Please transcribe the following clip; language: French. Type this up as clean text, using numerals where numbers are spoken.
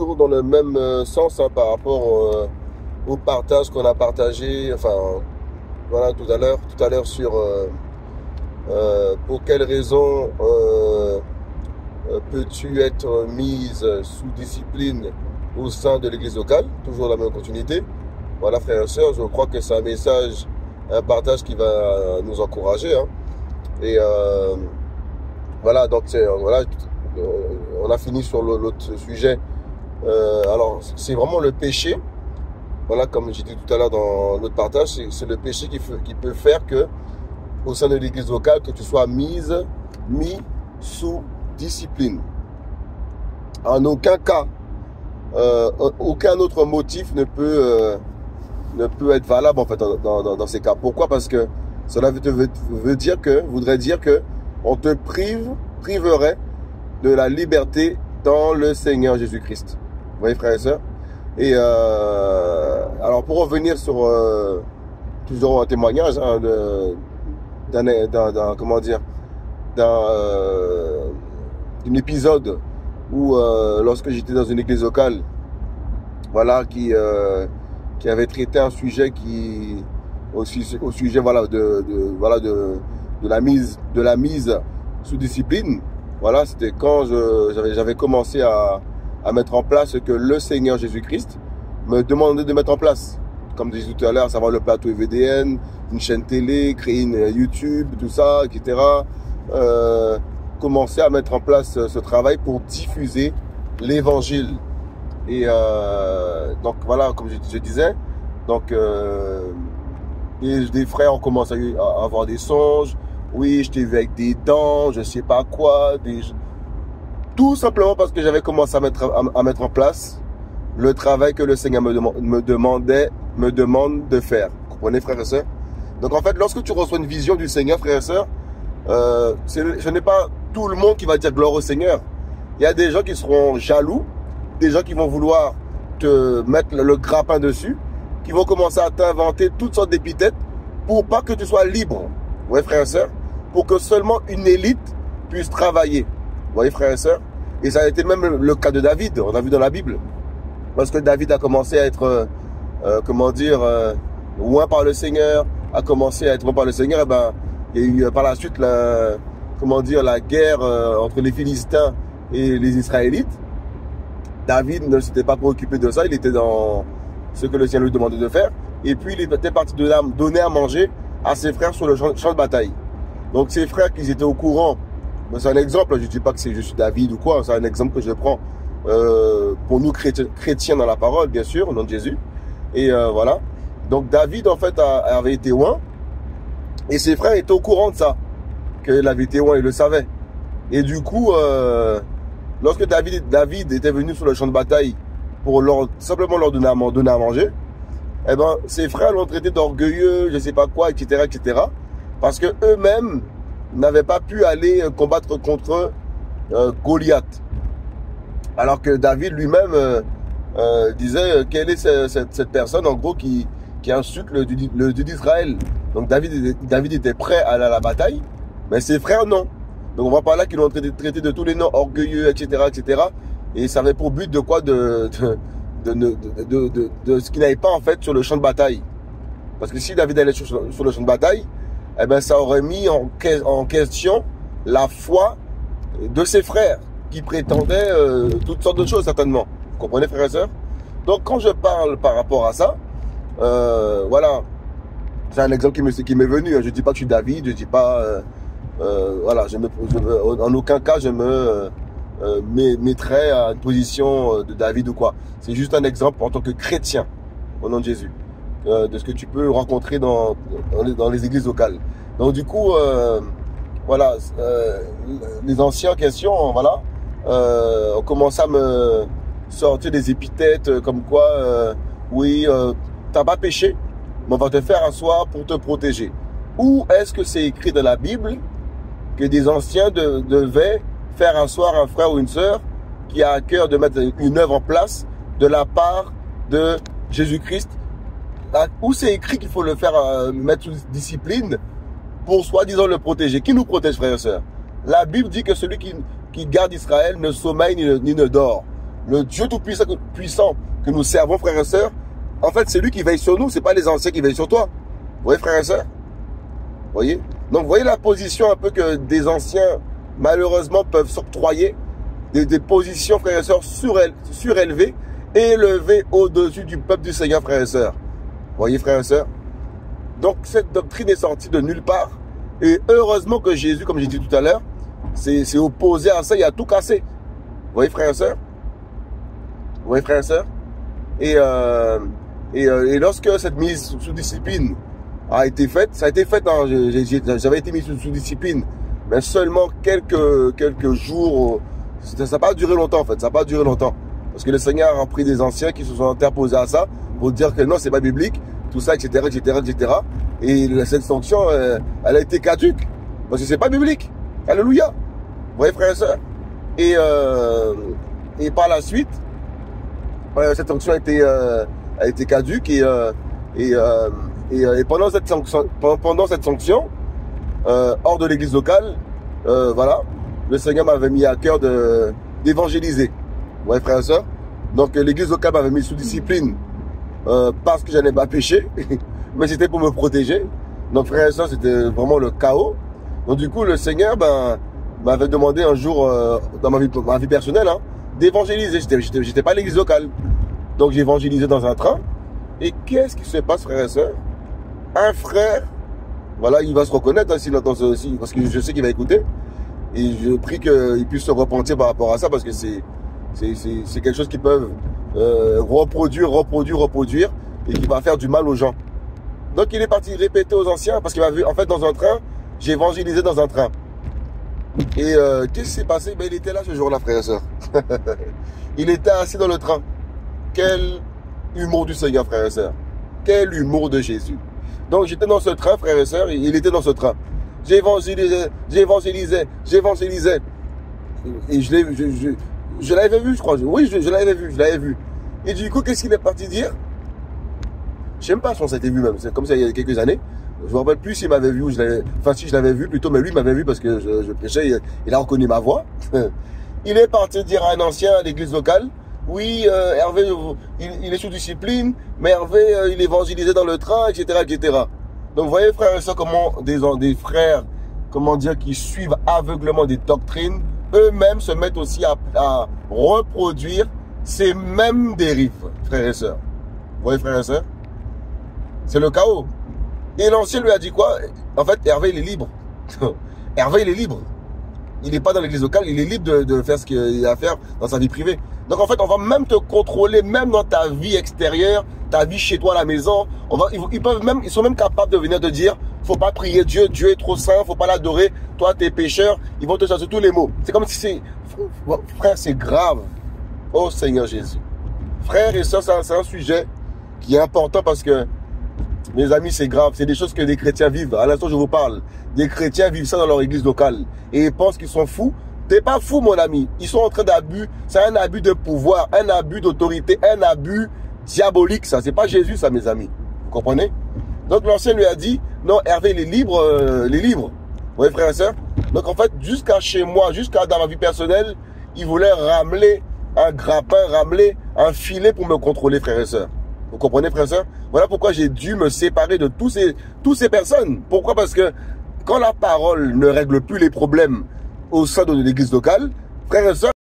toujours dans le même sens hein, par rapport au partage qu'on a partagé, enfin voilà tout à l'heure sur pour quelles raisons peux-tu être mise sous discipline au sein de l'église locale, toujours la même continuité. Voilà frères et sœurs, je crois que c'est un message, un partage qui va nous encourager. Hein. Et voilà, donc voilà, on a fini sur l'autre sujet. Alors, c'est vraiment le péché. Voilà, comme j'ai dit tout à l'heure dans l'autre partage, c'est le péché qui peut faire que, au sein de l'église locale, que tu sois mis sous discipline. En aucun cas, aucun autre motif ne peut être valable en fait dans ces cas. Pourquoi? Parce que cela voudrait dire que on te priverait de la liberté dans le Seigneur Jésus-Christ. Vous voyez frères et sœurs? Et alors pour revenir sur toujours un témoignage hein, d'un épisode où lorsque j'étais dans une église locale, voilà, qui avait traité un sujet au sujet voilà de la mise sous discipline. Voilà, c'était quand j'avais commencé à mettre en place ce que le Seigneur Jésus-Christ me demandait de mettre en place. Comme je disais tout à l'heure, à savoir le plateau EVDN, une chaîne télé, créer une YouTube, tout ça, etc. Commencer à mettre en place ce travail pour diffuser l'évangile. Et donc voilà, comme je disais, donc des frères ont commencé à avoir des songes. Oui, je t'ai vu avec des dents, je sais pas quoi, tout simplement parce que j'avais commencé à mettre en place le travail que le Seigneur me demande de faire. Vous comprenez, frères et sœurs? Donc en fait, lorsque tu reçois une vision du Seigneur, frères et sœurs, ce n'est pas tout le monde qui va dire gloire au Seigneur. Il y a des gens qui seront jaloux, des gens qui vont vouloir te mettre le grappin dessus, qui vont commencer à t'inventer toutes sortes d'épithètes pour pas que tu sois libre. Vous voyez, frères et sœurs? Pour que seulement une élite puisse travailler. Vous voyez, frères et sœurs? Et ça a été même le cas de David, on a vu dans la Bible. Lorsque David a commencé à être, loin par le Seigneur, et ben, il y a eu par la suite la guerre entre les Philistins et les Israélites. David ne s'était pas préoccupé de ça, il était dans ce que le Seigneur lui demandait de faire. Et puis il était parti donner à manger à ses frères sur le champ de bataille. Donc ses frères qui étaient au courant, c'est un exemple, je ne dis pas que c'est juste David ou quoi, c'est un exemple que je prends pour nous chrétiens dans la parole, bien sûr, au nom de Jésus. Et voilà. Donc David en fait avait été loin et ses frères étaient au courant de ça, qu'il avait été loin, ils le savaient. Et du coup, lorsque David était venu sur le champ de bataille pour simplement leur donner à manger, eh ben, ses frères l'ont traité d'orgueilleux, je sais pas quoi, etc., etc., parce que eux-mêmes n'avaient pas pu aller combattre contre Goliath. Alors que David lui-même disait quelle est cette personne, en gros, qui insulte le Dieu d'Israël. Donc David était prêt à aller à la bataille, mais ses frères non. Donc on voit par là qu'ils l'ont traité de tous les noms, orgueilleux, etc., etc. Et ça avait pour but de quoi de ce qu'il n'avait pas en fait sur le champ de bataille. Parce que si David allait sur le champ de bataille, eh ben ça aurait mis en question la foi de ses frères qui prétendaient toutes sortes de choses certainement. Vous comprenez, frères et sœurs? Donc quand je parle par rapport à ça, voilà, c'est un exemple qui m'est venu. Je dis pas que je suis David, je dis pas, voilà, en aucun cas je me mettrais à une position de David ou quoi. C'est juste un exemple en tant que chrétien, au nom de Jésus, de ce que tu peux rencontrer dans les églises locales. Donc du coup, voilà, les anciens questions, voilà, ont commencé à me sortir des épithètes comme quoi, oui, t'as pas péché, mais on va te faire asseoir pour te protéger. Où est-ce que c'est écrit dans la Bible que des anciens devaient faire asseoir un frère ou une sœur qui a à cœur de mettre une œuvre en place de la part de Jésus-Christ? Où c'est écrit qu'il faut le faire mettre sous discipline pour soi-disant le protéger? Qui nous protège, frères et sœurs? La Bible dit que celui qui garde Israël ne sommeille ni ne dort. Le Dieu tout-puissant que nous servons, frères et sœurs, en fait, c'est lui qui veille sur nous, c'est pas les anciens qui veillent sur toi. Vous voyez, frères et sœurs? Vous voyez? Donc, vous voyez la position un peu que des anciens, malheureusement, peuvent s'octroyer, des positions, frères et sœurs, surélevées, élevées au-dessus du peuple du Seigneur, frères et sœurs. Vous voyez, frères et sœurs? Donc, cette doctrine est sortie de nulle part. Et heureusement que Jésus, comme j'ai dit tout à l'heure, c'est opposé à ça, il a tout cassé. Vous voyez, frères et sœurs? Vous voyez, frères et sœurs? Et lorsque cette mise sous discipline a été faite, ça a été fait, hein, j'avais été mis sous discipline, mais seulement quelques jours, ça n'a pas duré longtemps en fait, ça n'a pas duré longtemps. Parce que le Seigneur a pris des anciens qui se sont interposés à ça pour dire que non, c'est pas biblique, tout ça, etc., etc., etc. Et cette sanction, elle a été caduque, parce que c'est pas biblique. Alléluia. Vous voyez, frères et sœurs? Et par la suite, cette sanction a été caduque et pendant cette sanction, hors de l'église locale, voilà, le Seigneur m'avait mis à cœur d'évangéliser. Vous voyez, frères et sœurs? Donc l'église locale m'avait mis sous discipline parce que je n'avais pas péché, mais c'était pour me protéger. Donc frères et sœurs, c'était vraiment le chaos. Donc du coup, le Seigneur m'avait demandé un jour, dans ma vie personnelle, hein, d'évangéliser. J'étais pas à l'église locale. Donc j'ai évangélisé dans un train. Et qu'est-ce qui se passe, frères et sœurs? Un frère, voilà, il va se reconnaître, hein, s'il entend ça aussi, parce que je sais qu'il va écouter. Et je prie qu'il puisse se repentir par rapport à ça, parce que c'est quelque chose qui peut reproduire, et qui va faire du mal aux gens. Donc il est parti répéter aux anciens, parce qu'il m'a vu, en fait, dans un train, j'ai évangélisé dans un train. Et qu'est-ce qui s'est passé? Ben, il était là ce jour-là, frères et sœurs. Il était assis dans le train. Quel humour du Seigneur, frères et sœurs. Quel humour de Jésus. Donc j'étais dans ce train, frères et sœurs, et il était dans ce train. J'évangélisais. Et je l'avais vu, je crois. Oui, je l'avais vu. Et du coup, qu'est-ce qu'il est parti dire? Je sais même pas si on s'était vu même. C'est comme ça il y a quelques années. Je me rappelle plus s'il m'avait vu ou si je l'avais vu plutôt, mais lui m'avait vu parce que je prêchais, il a reconnu ma voix. Il est parti dire à un ancien à l'église locale, oui, Hervé, il est sous discipline, mais Hervé, il évangélisait dans le train, etc., etc. Donc, vous voyez, frères et sœurs, comment des frères, comment dire, qui suivent aveuglement des doctrines, eux-mêmes se mettent aussi à reproduire ces mêmes dérives, frères et sœurs. Vous voyez, frères et sœurs? C'est le chaos. Et l'ancien lui a dit quoi? En fait, Hervé, il est libre. Hervé, il est libre. Il n'est pas dans l'église locale, il est libre de faire ce qu'il a à faire dans sa vie privée. Donc en fait, on va même te contrôler, même dans ta vie extérieure, ta vie chez toi à la maison. Ils sont même capables de venir te dire, faut pas prier Dieu, Dieu est trop saint, faut pas l'adorer, toi t'es pécheur. Ils vont te chercher tous les mots. C'est comme si c'est, frère, c'est grave. Oh Seigneur Jésus. Frère et sœurs, c'est un sujet qui est important parce que, mes amis, c'est grave. C'est des choses que des chrétiens vivent. À l'instant, je vous parle. Des chrétiens vivent ça dans leur église locale. Et ils pensent qu'ils sont fous. T'es pas fou, mon ami. Ils sont en train d'abus. C'est un abus de pouvoir, un abus d'autorité, un abus diabolique, ça. C'est pas Jésus, ça, mes amis. Vous comprenez? Donc, l'ancien lui a dit, non, Hervé, il est libre, Vous voyez, frères et sœurs? Donc, en fait, jusqu'à chez moi, jusqu'à dans ma vie personnelle, il voulait ramener un grappin, ramener un filet pour me contrôler, frères et sœurs. Vous comprenez, frères et sœurs? Voilà pourquoi j'ai dû me séparer de toutes ces personnes. Pourquoi? Parce que quand la parole ne règle plus les problèmes au sein de l'église locale, frères et sœurs,